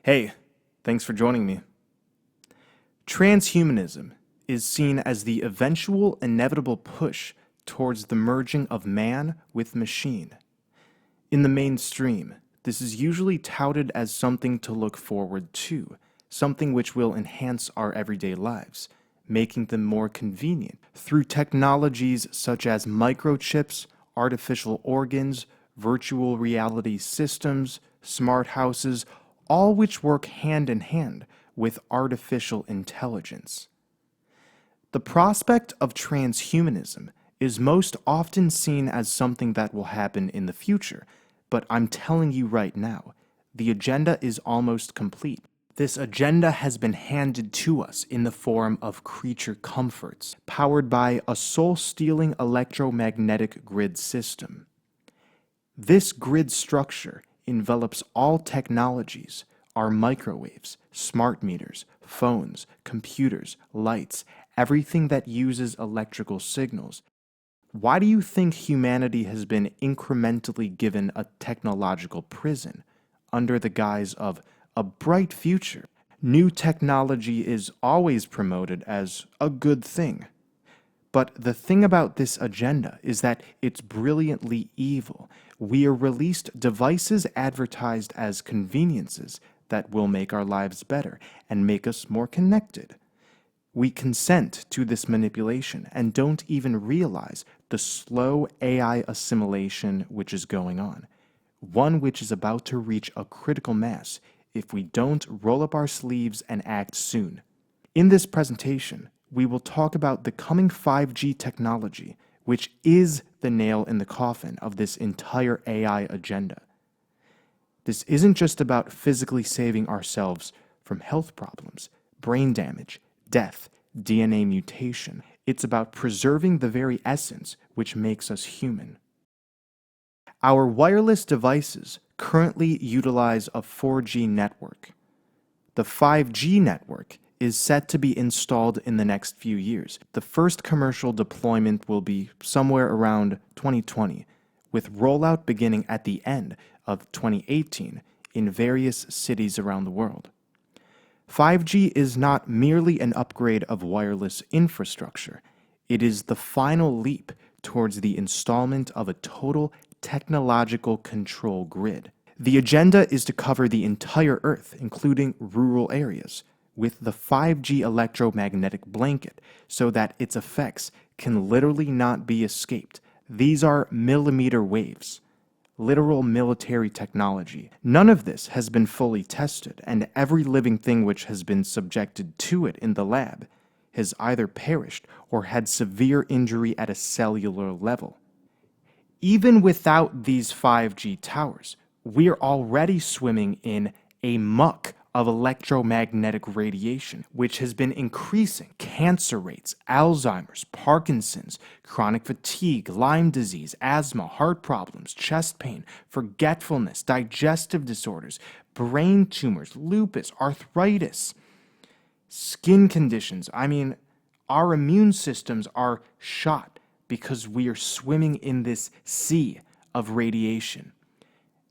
Hey, thanks for joining me. Transhumanism is seen as the eventual inevitable push towards the merging of man with machine. In the mainstream, this is usually touted as something to look forward to, something which will enhance our everyday lives, making them more convenient through technologies such as microchips, artificial organs, virtual reality systems, smart houses, all which work hand in hand with artificial intelligence. The prospect of transhumanism is most often seen as something that will happen in the future, but I'm telling you right now, the agenda is almost complete. This agenda has been handed to us in the form of creature comforts, powered by a soul-stealing electromagnetic grid system. This grid structure envelops all technologies, our microwaves, smart meters, phones, computers, lights, everything that uses electrical signals. Why do you think humanity has been incrementally given a technological prison under the guise of a bright future? New technology is always promoted as a good thing. But the thing about this agenda is that it's brilliantly evil. We are released devices advertised as conveniences that will make our lives better and make us more connected. We consent to this manipulation and don't even realize the slow AI assimilation which is going on, one which is about to reach a critical mass if we don't roll up our sleeves and act soon. In this presentation, we will talk about the coming 5G technology, which is the nail in the coffin of this entire AI agenda. This isn't just about physically saving ourselves from health problems, brain damage, death, DNA mutation. It's about preserving the very essence which makes us human. Our wireless devices currently utilize a 4G network. The 5G network is set to be installed in the next few years. The first commercial deployment will be somewhere around 2020, with rollout beginning at the end of 2018 in various cities around the world. 5G is not merely an upgrade of wireless infrastructure. It is the final leap towards the installment of a total technological control grid. The agenda is to cover the entire Earth, including rural areas, with the 5G electromagnetic blanket so that its effects can literally not be escaped. These are millimeter waves, literal military technology. None of this has been fully tested, and every living thing which has been subjected to it in the lab has either perished or had severe injury at a cellular level. Even without these 5G towers, we are already swimming in a muck of electromagnetic radiation, which has been increasing cancer rates, Alzheimer's, Parkinson's, chronic fatigue, Lyme disease, asthma, heart problems, chest pain, forgetfulness, digestive disorders, brain tumors, lupus, arthritis, skin conditions. Our immune systems are shot because we are swimming in this sea of radiation.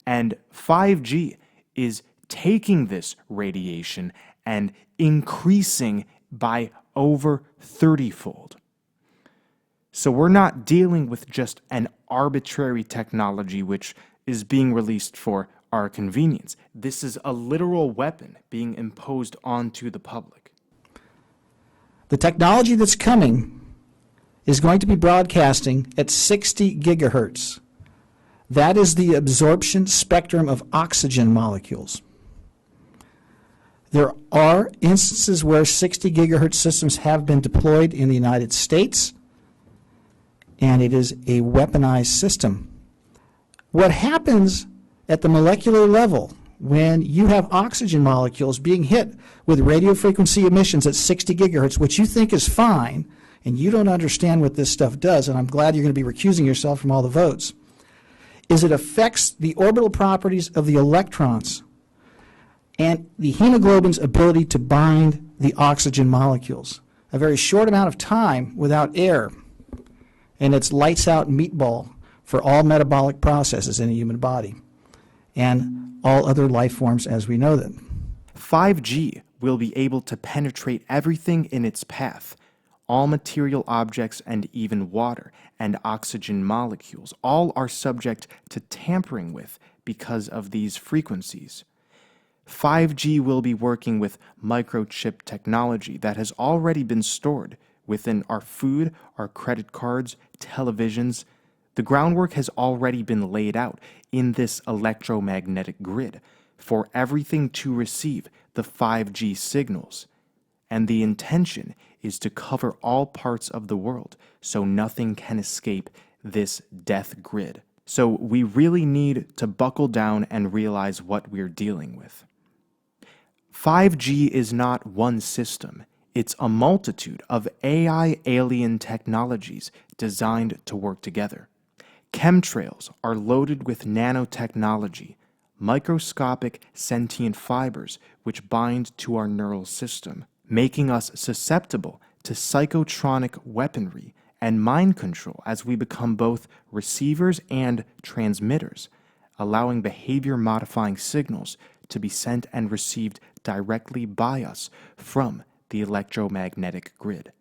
And 5G is taking this radiation and increasing by over 30-fold. So we're not dealing with just an arbitrary technology which is being released for our convenience. This is a literal weapon being imposed onto the public. The technology that's coming is going to be broadcasting at 60 gigahertz. That is the absorption spectrum of oxygen molecules. There are instances where 60 gigahertz systems have been deployed in the United States, and it is a weaponized system. What happens at the molecular level when you have oxygen molecules being hit with radio frequency emissions at 60 gigahertz, which you think is fine, and you don't understand what this stuff does, and I'm glad you're going to be recusing yourself from all the votes, is it affects the orbital properties of the electrons and the hemoglobin's ability to bind the oxygen molecules. A very short amount of time without air, and it's lights out meatball for all metabolic processes in a human body and all other life forms as we know them. 5G will be able to penetrate everything in its path. All material objects and even water and oxygen molecules all are subject to tampering with because of these frequencies. 5G will be working with microchip technology that has already been stored within our food, our credit cards, televisions. The groundwork has already been laid out in this electromagnetic grid for everything to receive the 5G signals. And the intention is to cover all parts of the world so nothing can escape this death grid. So we really need to buckle down and realize what we're dealing with. 5G is not one system. It's a multitude of AI alien technologies designed to work together. Chemtrails are loaded with nanotechnology, microscopic sentient fibers which bind to our neural system, making us susceptible to psychotronic weaponry and mind control as we become both receivers and transmitters, allowing behavior-modifying signals to be sent and received directly by us from the electromagnetic grid.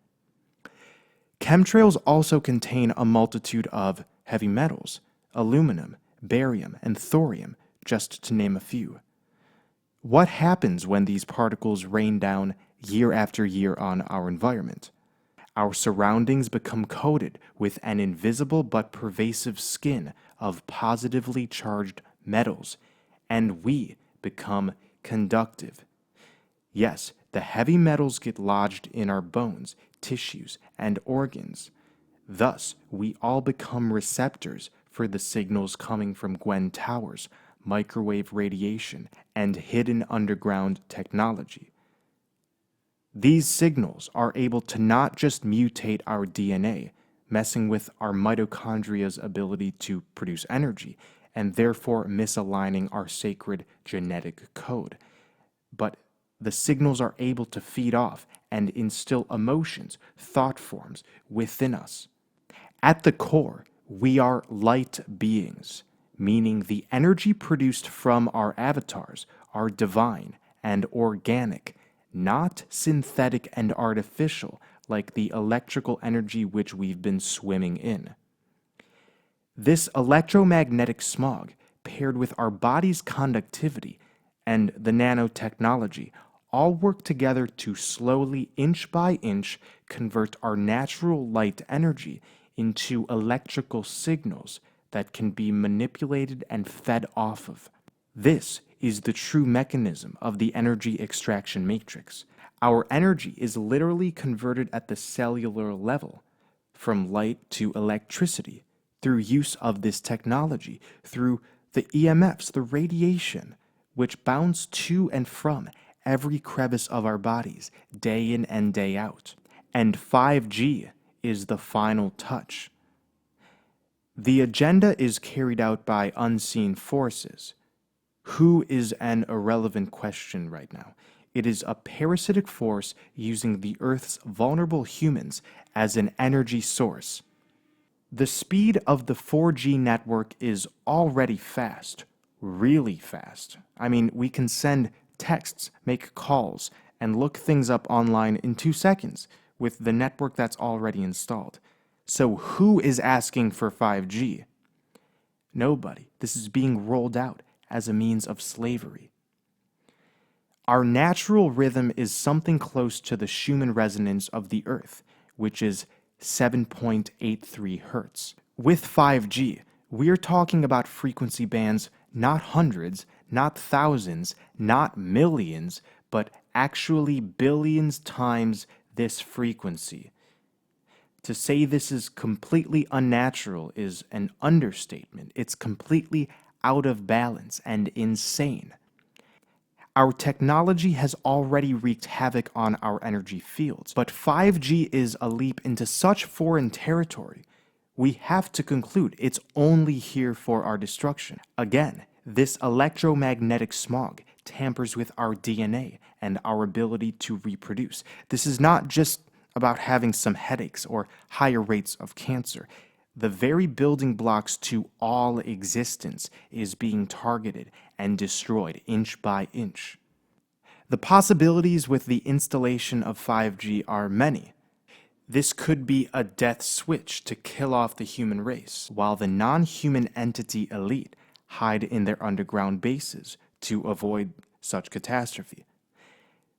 Chemtrails also contain a multitude of heavy metals, aluminum, barium, and thorium, just to name a few. What happens when these particles rain down year after year on our environment? Our surroundings become coated with an invisible but pervasive skin of positively charged metals, and we become conductive. Yes, the heavy metals get lodged in our bones, tissues, and organs. Thus, we all become receptors for the signals coming from Gwen towers, microwave radiation, and hidden underground technology. These signals are able to not just mutate our DNA, messing with our mitochondria's ability to produce energy, and therefore misaligning our sacred genetic code, but the signals are able to feed off and instill emotions, thought forms within us. At the core, we are light beings, meaning the energy produced from our avatars are divine and organic, not synthetic and artificial like the electrical energy which we've been swimming in. This electromagnetic smog, paired with our body's conductivity and the nanotechnology, all work together to slowly, inch by inch, convert our natural light energy into electrical signals that can be manipulated and fed off of. This is the true mechanism of the energy extraction matrix. Our energy is literally converted at the cellular level, from light to electricity, through use of this technology, through the EMFs, the radiation, which bounce to and from every crevice of our bodies, day in and day out. And 5G is the final touch. The agenda is carried out by unseen forces. Who is an irrelevant question right now. It is a parasitic force using the Earth's vulnerable humans as an energy source. The speed of the 4G network is already fast, really fast. I mean, we can send texts, make calls, and look things up online in 2 seconds with the network that's already installed. So who is asking for 5G? Nobody. This is being rolled out as a means of slavery. Our natural rhythm is something close to the Schumann resonance of the Earth, which is 7.83 hertz. With 5G, we're talking about frequency bands not hundreds, not thousands, not millions, but actually billions times this frequency. To say this is completely unnatural is an understatement. It's completely out of balance and insane. Our technology has already wreaked havoc on our energy fields, but 5G is a leap into such foreign territory. We have to conclude it's only here for our destruction. Again, this electromagnetic smog tampers with our DNA and our ability to reproduce. This is not just about having some headaches or higher rates of cancer. The very building blocks to all existence is being targeted and destroyed inch by inch. The possibilities with the installation of 5G are many. This could be a death switch to kill off the human race, while the non-human entity elite hide in their underground bases to avoid such catastrophe.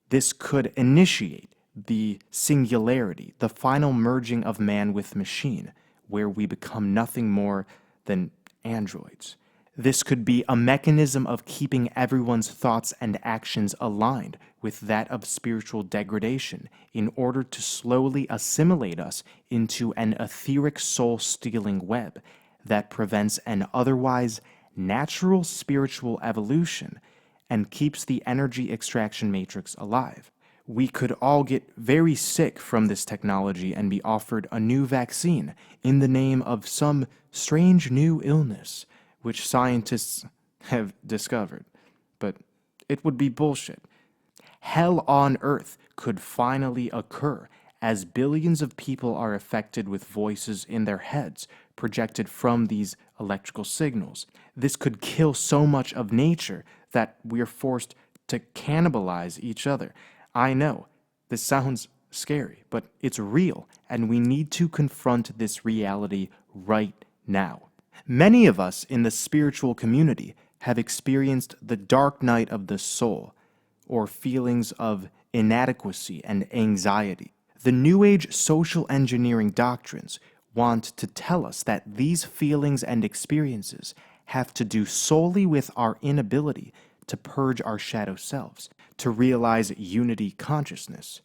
This could initiate the singularity, the final merging of man with machine, where we become nothing more than androids. This could be a mechanism of keeping everyone's thoughts and actions aligned with that of spiritual degradation in order to slowly assimilate us into an etheric soul-stealing web that prevents an otherwise natural spiritual evolution and keeps the energy extraction matrix alive. We could all get very sick from this technology and be offered a new vaccine in the name of some strange new illness which scientists have discovered. But it would be bullshit. Hell on earth could finally occur as billions of people are affected with voices in their heads projected from these electrical signals. This could kill so much of nature that we're forced to cannibalize each other. I know, this sounds scary, but it's real, and we need to confront this reality right now. Many of us in the spiritual community have experienced the dark night of the soul, or feelings of inadequacy and anxiety. The New Age social engineering doctrines want to tell us that these feelings and experiences have to do solely with our inability to purge our shadow selves, to realize unity consciousness.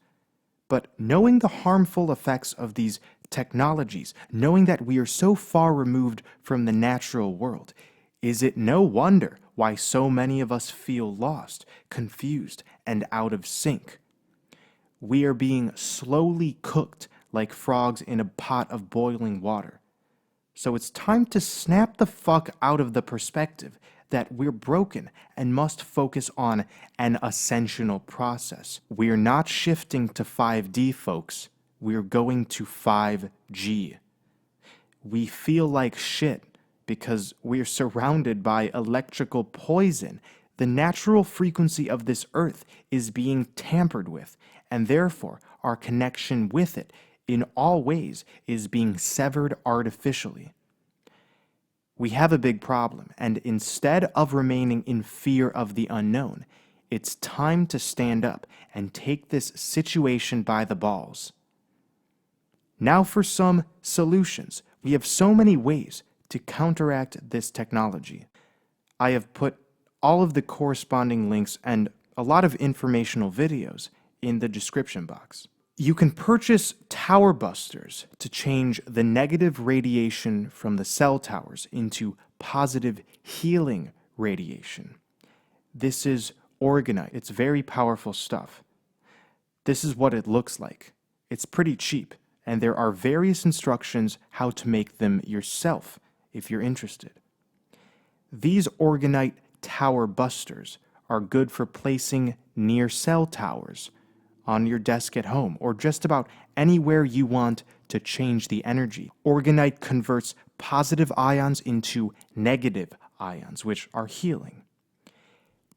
But knowing the harmful effects of these technologies, knowing that we are so far removed from the natural world, is it no wonder why so many of us feel lost, confused, and out of sync? We are being slowly cooked like frogs in a pot of boiling water. So it's time to snap the fuck out of the perspective that we're broken and must focus on an ascensional process. We're not shifting to 5D, folks. We're going to 5G. We feel like shit because we're surrounded by electrical poison. The natural frequency of this earth is being tampered with, and therefore our connection with it in all ways is being severed artificially. We have a big problem, and instead of remaining in fear of the unknown, it's time to stand up and take this situation by the balls. Now for some solutions. We have so many ways to counteract this technology. I have put all of the corresponding links and a lot of informational videos in the description box. You can purchase tower busters to change the negative radiation from the cell towers into positive healing radiation. This is Orgonite. It's very powerful stuff. This is what it looks like. It's pretty cheap, and there are various instructions how to make them yourself if you're interested. These Orgonite tower busters are good for placing near cell towers, on your desk at home, or just about anywhere you want to change the energy. Orgonite converts positive ions into negative ions, which are healing.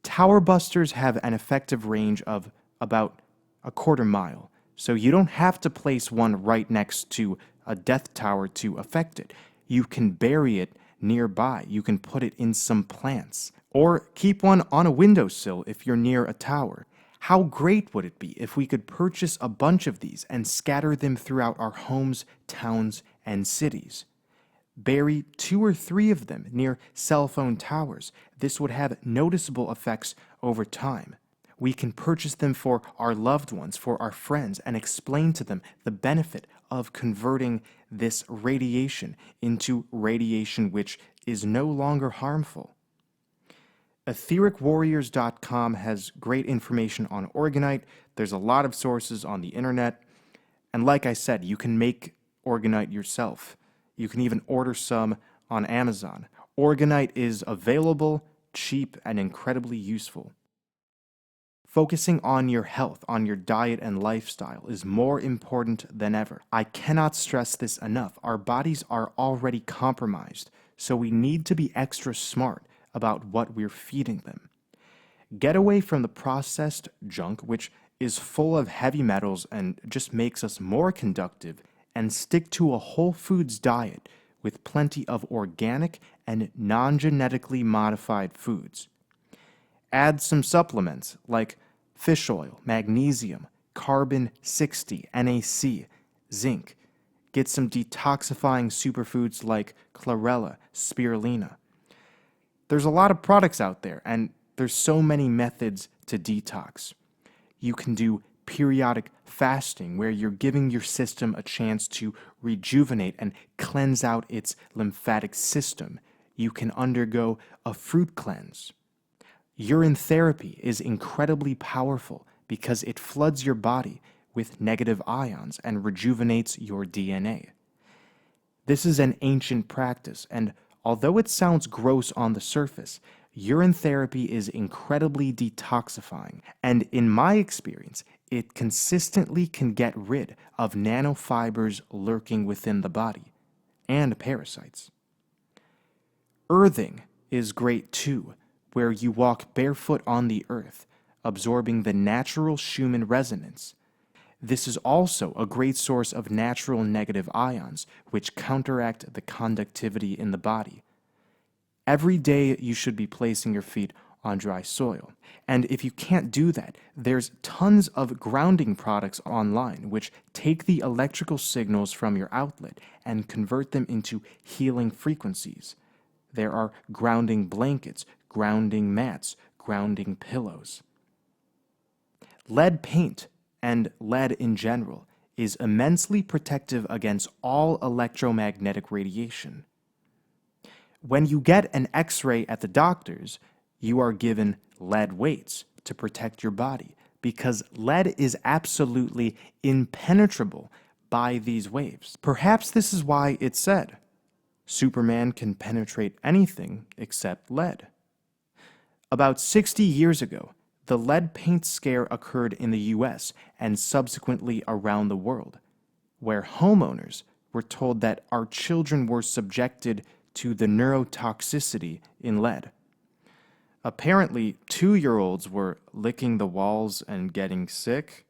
Tower busters have an effective range of about a quarter mile, so you don't have to place one right next to a death tower to affect it. You can bury it nearby. You can put it in some plants, or keep one on a windowsill if you're near a tower. How great would it be if we could purchase a bunch of these and scatter them throughout our homes, towns, and cities? Bury 2 or 3 of them near cell phone towers. This would have noticeable effects over time. We can purchase them for our loved ones, for our friends, and explain to them the benefit of converting this radiation into radiation which is no longer harmful. EthericWarriors.com has great information on Orgonite. There's a lot of sources on the internet. And like I said, you can make Orgonite yourself. You can even order some on Amazon. Orgonite is available, cheap, and incredibly useful. Focusing on your health, on your diet and lifestyle is more important than ever. I cannot stress this enough. Our bodies are already compromised, so we need to be extra smart about what we're feeding them. Get away from the processed junk, which is full of heavy metals and just makes us more conductive, and stick to a whole foods diet with plenty of organic and non-genetically modified foods. Add some supplements like fish oil, magnesium, carbon 60, NAC, zinc. Get some detoxifying superfoods like chlorella, spirulina. There's a lot of products out there, and there's so many methods to detox. You can do periodic fasting, where you're giving your system a chance to rejuvenate and cleanse out its lymphatic system. You can undergo a fruit cleanse. Urine therapy is incredibly powerful because it floods your body with negative ions and rejuvenates your DNA. This is an ancient practice, and although it sounds gross on the surface, urine therapy is incredibly detoxifying, and in my experience, it consistently can get rid of nanofibers lurking within the body and parasites. Earthing is great too, where you walk barefoot on the earth, absorbing the natural Schumann resonance. This is also a great source of natural negative ions, which counteract the conductivity in the body. Every day you should be placing your feet on dry soil. And if you can't do that, there's tons of grounding products online which take the electrical signals from your outlet and convert them into healing frequencies. There are grounding blankets, grounding mats, grounding pillows. Lead paint, and lead in general, is immensely protective against all electromagnetic radiation. When you get an X-ray at the doctor's, you are given lead weights to protect your body because lead is absolutely impenetrable by these waves. Perhaps this is why it's said, Superman can penetrate anything except lead. About 60 years ago, the lead paint scare occurred in the US and subsequently around the world, where homeowners were told that our children were subjected to the neurotoxicity in lead. Apparently, 2-year-olds were licking the walls and getting sick.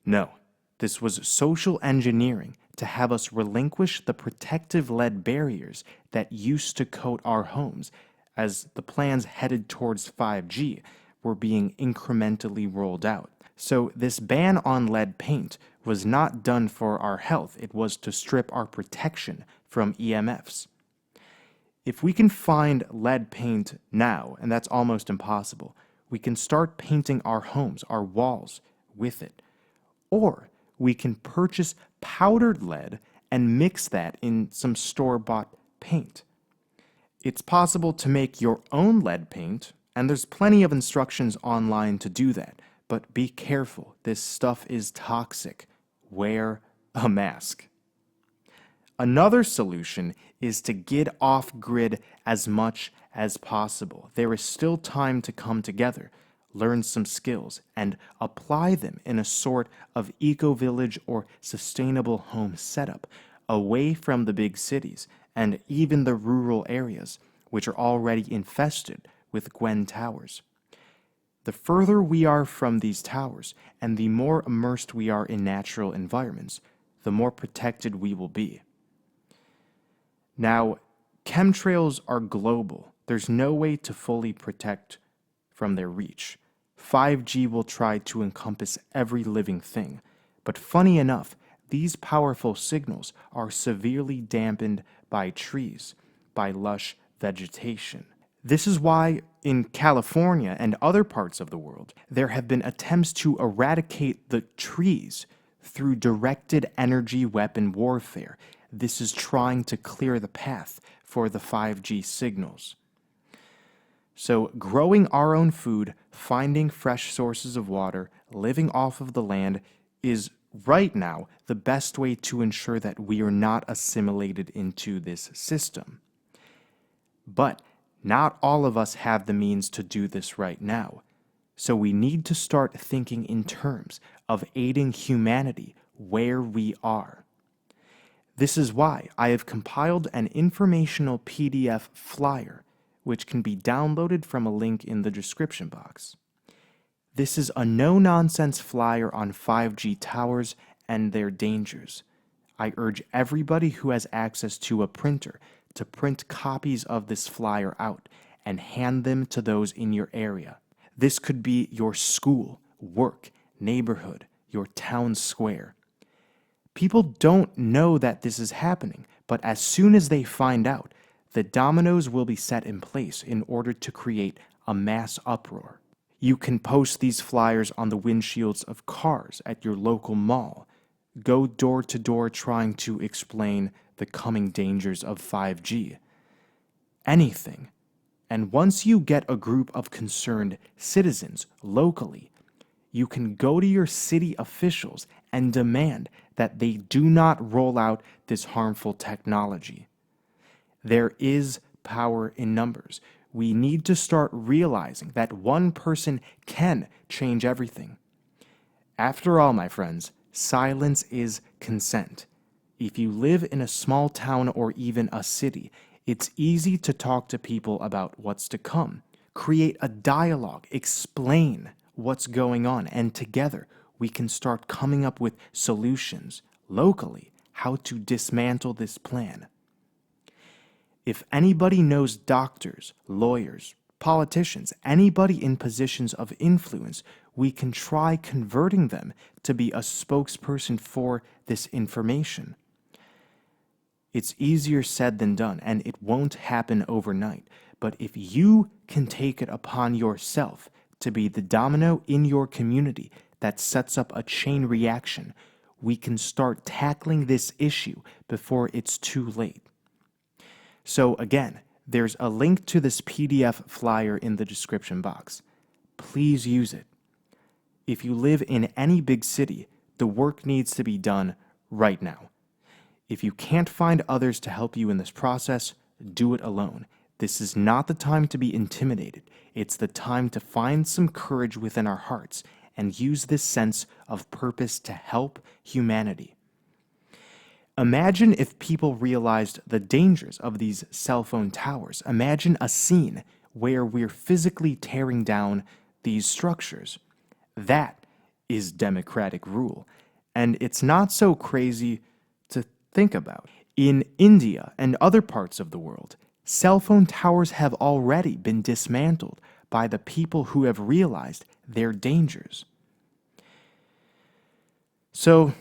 No, this was social engineering to have us relinquish the protective lead barriers that used to coat our homes as the plans headed towards 5G were being incrementally rolled out. So this ban on lead paint was not done for our health. It was to strip our protection from EMFs. If we can find lead paint now, and that's almost impossible, we can start painting our homes, our walls, with it. Or we can purchase powdered lead and mix that in some store-bought paint. It's possible to make your own lead paint, and there's plenty of instructions online to do that. But be careful, this stuff is toxic. Wear a mask. Another solution is to get off-grid as much as possible. There is still time to come together, learn some skills, and apply them in a sort of eco-village or sustainable home setup, away from the big cities and even the rural areas, which are already infested with Gwen towers. The further we are from these towers, and the more immersed we are in natural environments, the more protected we will be. Now, chemtrails are global. There's no way to fully protect from their reach. 5G will try to encompass every living thing, but funny enough, these powerful signals are severely dampened by trees, by lush vegetation. This is why in California and other parts of the world, there have been attempts to eradicate the trees through directed energy weapon warfare. This is trying to clear the path for the 5G signals. So growing our own food, finding fresh sources of water, living off of the land is right now the best way to ensure that we are not assimilated into this system. But not all of us have the means to do this right now. So we need to start thinking in terms of aiding humanity where we are. This is why I have compiled an informational PDF flyer which can be downloaded from a link in the description box. This is a no-nonsense flyer on 5G towers and their dangers. I urge everybody who has access to a printer to print copies of this flyer out and hand them to those in your area. This could be your school, work, neighborhood, your town square. People don't know that this is happening, but as soon as they find out, the dominoes will be set in place in order to create a mass uproar. You can post these flyers on the windshields of cars at your local mall. Go door to door trying to explain the coming dangers of 5G. Anything. And once you get a group of concerned citizens locally, you can go to your city officials and demand that they do not roll out this harmful technology. There is power in numbers. We need to start realizing that one person can change everything. After all, my friends, silence is consent. If you live in a small town or even a city, it's easy to talk to people about what's to come. Create a dialogue, explain what's going on, and together we can start coming up with solutions locally, how to dismantle this plan. If anybody knows doctors, lawyers, politicians, anybody in positions of influence, we can try converting them to be a spokesperson for this information. It's easier said than done, and it won't happen overnight. But if you can take it upon yourself to be the domino in your community that sets up a chain reaction, we can start tackling this issue before it's too late. So again, there's a link to this PDF flyer in the description box. Please use it. If you live in any big city, the work needs to be done right now. If you can't find others to help you in this process, do it alone. This is not the time to be intimidated. It's the time to find some courage within our hearts and use this sense of purpose to help humanity. Imagine if people realized the dangers of these cell phone towers. Imagine a scene where we're physically tearing down these structures. That is democratic rule. And it's not so crazy to think about. In India and other parts of the world, cell phone towers have already been dismantled by the people who have realized their dangers. So,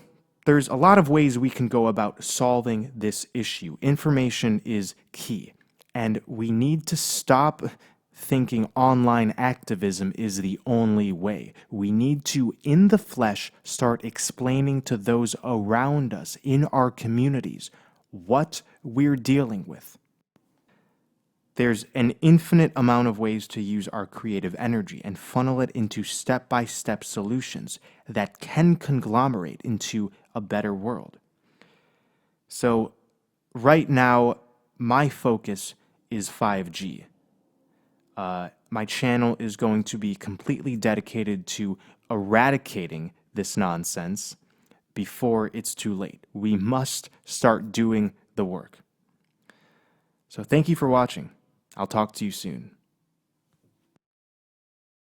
there's a lot of ways we can go about solving this issue. Information is key, and we need to stop thinking online activism is the only way. We need to, in the flesh, start explaining to those around us in our communities what we're dealing with. There's an infinite amount of ways to use our creative energy and funnel it into step-by-step solutions that can conglomerate into a better world. So, right now, my focus is 5G. My channel is going to be completely dedicated to eradicating this nonsense before it's too late. We must start doing the work. So thank you for watching. I'll talk to you soon.